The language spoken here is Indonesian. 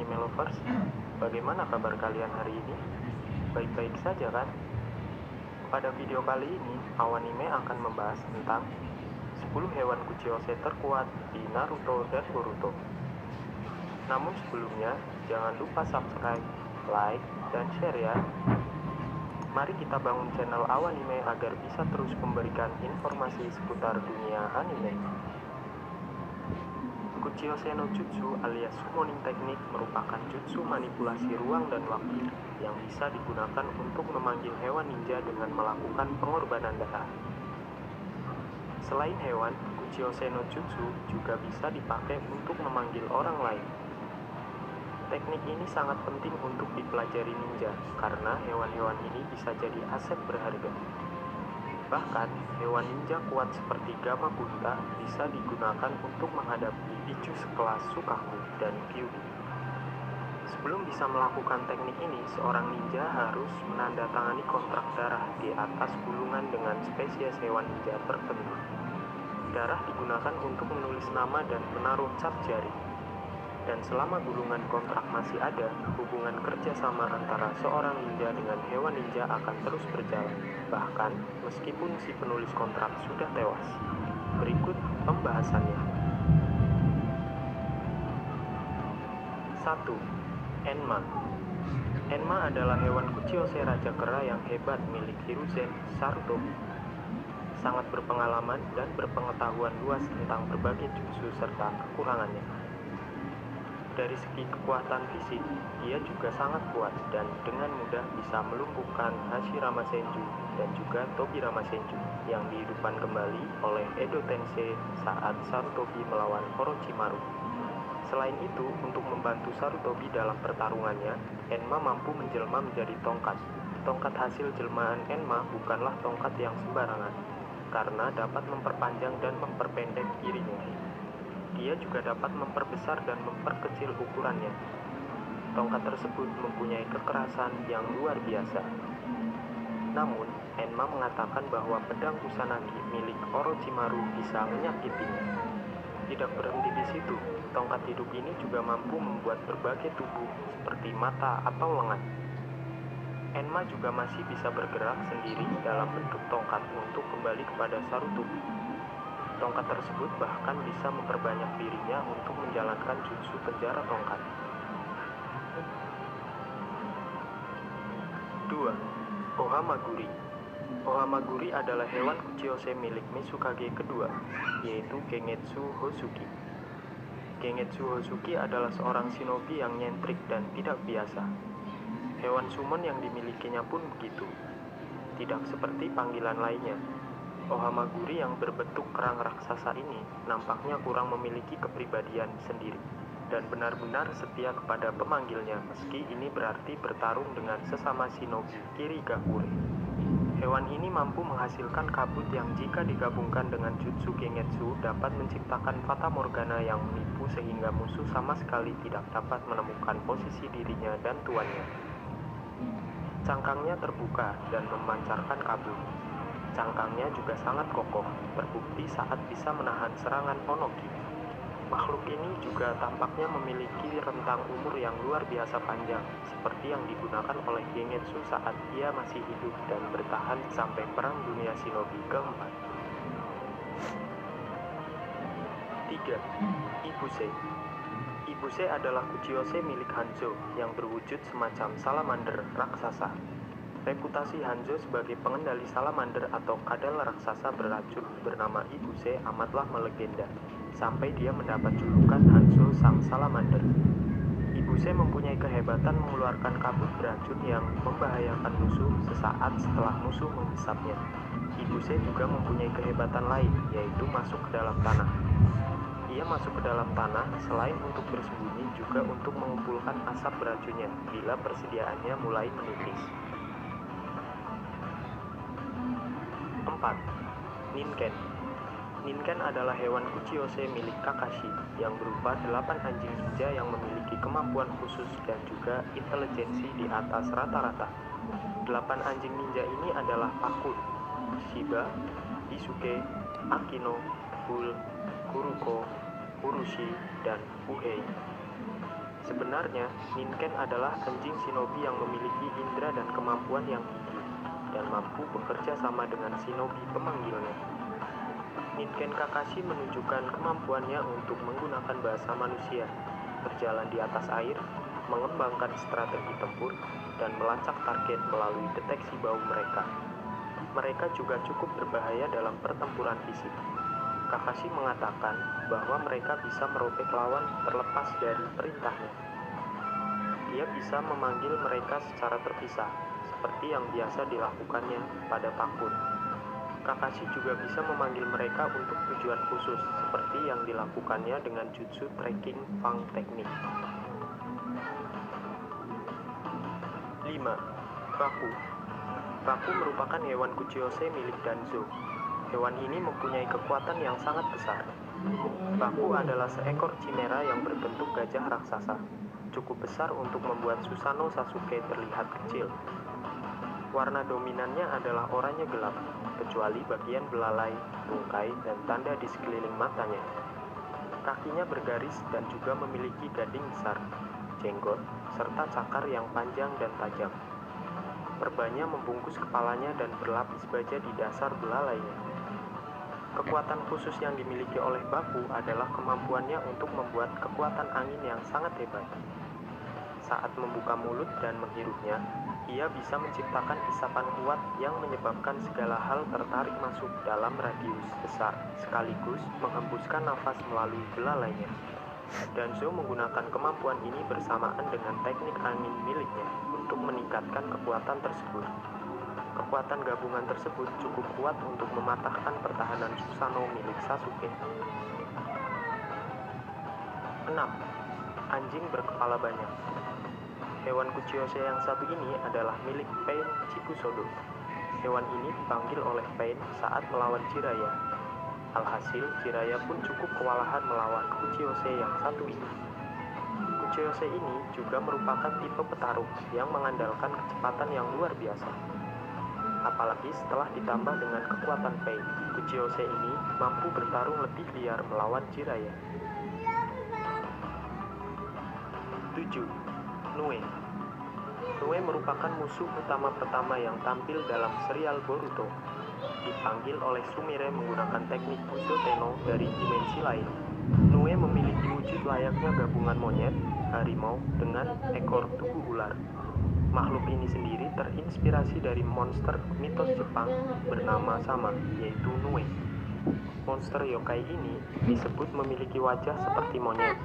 anime lovers, bagaimana kabar kalian hari ini? Baik-baik saja kan? Pada video kali ini, Awanime akan membahas tentang 10 hewan Kuchiyose terkuat di Naruto dan Boruto. Namun sebelumnya, jangan lupa subscribe, like, dan share ya. Mari kita bangun channel Awanime agar bisa terus memberikan informasi seputar dunia anime. Kuchiyose no Jutsu alias summoning teknik merupakan jutsu manipulasi ruang dan waktu yang bisa digunakan untuk memanggil hewan ninja dengan melakukan pengorbanan darah. Selain hewan, Kuchiyose no Jutsu juga bisa dipakai untuk memanggil orang lain. Teknik ini sangat penting untuk dipelajari ninja karena hewan-hewan ini bisa jadi aset berharga. Bahkan, hewan ninja kuat seperti Gamabunta bisa digunakan untuk menghadapi bicu sekelas Sukaku dan Kyuubi. Sebelum bisa melakukan teknik ini, seorang ninja harus menandatangani kontrak darah di atas gulungan dengan spesies hewan ninja tertentu. Darah digunakan untuk menulis nama dan menaruh cap jari. Dan selama gulungan kontrak masih ada, hubungan kerjasama antara seorang ninja dengan hewan ninja akan terus berjalan, bahkan meskipun si penulis kontrak sudah tewas. Berikut pembahasannya. 1. Enma. Enma adalah hewan Kuchiyose Raja Kera yang hebat milik Hiruzen Sarutobi. Sangat berpengalaman dan berpengetahuan luas tentang berbagai jutsu serta kekurangannya. Dari segi kekuatan fisik, dia juga sangat kuat dan dengan mudah bisa melumpuhkan Hashirama Senju dan juga Tobirama Senju yang dihidupkan kembali oleh Edo Tensei saat Sarutobi melawan Orochimaru. Selain itu, untuk membantu Sarutobi dalam pertarungannya, Enma mampu menjelma menjadi tongkat. Tongkat hasil jelmaan Enma bukanlah tongkat yang sembarangan, karena dapat memperpanjang dan memperpendek dirinya. Dia juga dapat memperbesar dan memperkecil ukurannya. Tongkat tersebut mempunyai kekerasan yang luar biasa. Namun, Enma mengatakan bahwa pedang Kusanagi milik Orochimaru bisa menyakitinya. Tidak berhenti di situ, tongkat hidup ini juga mampu membuat berbagai tubuh seperti mata atau lengan. Enma juga masih bisa bergerak sendiri dalam bentuk tongkat untuk kembali kepada Sarutobi. Tongkat tersebut bahkan bisa memperbanyak dirinya untuk menjalankan jutsu penjara tongkat. 2. Ohamaguri. Ohamaguri adalah hewan Kuchiyose milik Mizukage kedua, yaitu Gengetsu Hozuki. Gengetsu Hozuki adalah seorang shinobi yang nyentrik dan tidak biasa. Hewan summon yang dimilikinya pun begitu. Tidak seperti panggilan lainnya. Ohamaguri yang berbentuk kerang raksasa ini nampaknya kurang memiliki kepribadian sendiri dan benar-benar setia kepada pemanggilnya meski ini berarti bertarung dengan sesama shinobi Kirigakure. Hewan ini mampu menghasilkan kabut yang jika digabungkan dengan jutsu Gengetsu dapat menciptakan fata morgana yang menipu sehingga musuh sama sekali tidak dapat menemukan posisi dirinya dan tuannya. Cangkangnya terbuka dan memancarkan kabut. Cangkangnya juga sangat kokoh, terbukti saat bisa menahan serangan Onoki. Makhluk ini juga tampaknya memiliki rentang umur yang luar biasa panjang, seperti yang digunakan oleh Gengetsu saat dia masih hidup dan bertahan sampai Perang Dunia Shinobi keempat. 3. Ibuse. Ibuse adalah Kuchiyose milik Hanzo yang berwujud semacam salamander raksasa. Reputasi Hanzo sebagai pengendali salamander atau kadal raksasa beracun bernama Ibuse amatlah melegenda, sampai dia mendapat julukan Hanzo Sang Salamander. Ibuse mempunyai kehebatan mengeluarkan kabut beracun yang membahayakan musuh sesaat setelah musuh menghisapnya. Ibuse juga mempunyai kehebatan lain, yaitu masuk ke dalam tanah. Ia masuk ke dalam tanah selain untuk bersembunyi juga untuk mengumpulkan asap beracunnya bila persediaannya mulai menipis. 4. Ninken. Ninken adalah hewan Kuchiyose milik Kakashi yang berupa 8 anjing ninja yang memiliki kemampuan khusus dan juga intelijensi di atas rata-rata. 8 anjing ninja ini adalah Pakun, Shiba, Isuke, Akino, Bull, Kuruko, Urushi, dan Uhei. Sebenarnya, Ninken adalah anjing shinobi yang memiliki indera dan kemampuan yang tinggi dan mampu bekerja sama dengan shinobi pemanggilnya. Ninken Kakashi menunjukkan kemampuannya untuk menggunakan bahasa manusia, berjalan di atas air, mengembangkan strategi tempur, dan melacak target melalui deteksi bau mereka. Mereka juga cukup berbahaya dalam pertempuran fisik. Kakashi mengatakan bahwa mereka bisa merobek lawan terlepas dari perintahnya. Dia bisa memanggil mereka secara terpisah, seperti yang biasa dilakukannya pada Takun. Kakashi juga bisa memanggil mereka untuk tujuan khusus, seperti yang dilakukannya dengan jutsu tracking Fang Teknik. 5. Baku. Baku merupakan hewan Kuchiyose milik Danzo. Hewan ini mempunyai kekuatan yang sangat besar. Baku adalah seekor chimera yang berbentuk gajah raksasa, cukup besar untuk membuat Susanoo Sasuke terlihat kecil. Warna dominannya adalah oranye gelap, kecuali bagian belalai, tungkai, dan tanda di sekeliling matanya. Kakinya bergaris dan juga memiliki gading besar, jenggot, serta cakar yang panjang dan tajam. Perbannya membungkus kepalanya dan berlapis baja di dasar belalainya. Kekuatan khusus yang dimiliki oleh Baku adalah kemampuannya untuk membuat kekuatan angin yang sangat hebat. Saat membuka mulut dan menghirupnya, ia bisa menciptakan isapan kuat yang menyebabkan segala hal tertarik masuk dalam radius besar, sekaligus menghembuskan nafas melalui belalainya. Danzo menggunakan kemampuan ini bersamaan dengan teknik angin miliknya untuk meningkatkan kekuatan tersebut. Kekuatan gabungan tersebut cukup kuat untuk mematahkan pertahanan Susanoo milik Sasuke. 6. Anjing berkepala banyak. Hewan Kuchiyose yang satu ini adalah milik Pain Chikusodo. Hewan ini dipanggil oleh Pain saat melawan Jiraiya. Alhasil, Jiraiya pun cukup kewalahan melawan Kuchiyose yang satu ini. Kuchiyose ini juga merupakan tipe petarung yang mengandalkan kecepatan yang luar biasa. Apalagi setelah ditambah dengan kekuatan Pain, Kuchiyose ini mampu bertarung lebih liar melawan Jiraiya. 7. Nue. Nue merupakan musuh utama pertama yang tampil dalam serial Boruto. Dipanggil oleh Sumire menggunakan teknik Busho Tenno dari dimensi lain. Nue memiliki wujud layaknya gabungan monyet, harimau, dengan ekor tubuh ular. Makhluk ini sendiri terinspirasi dari monster mitos Jepang bernama sama, yaitu Nue. Monster yokai ini disebut memiliki wajah seperti monyet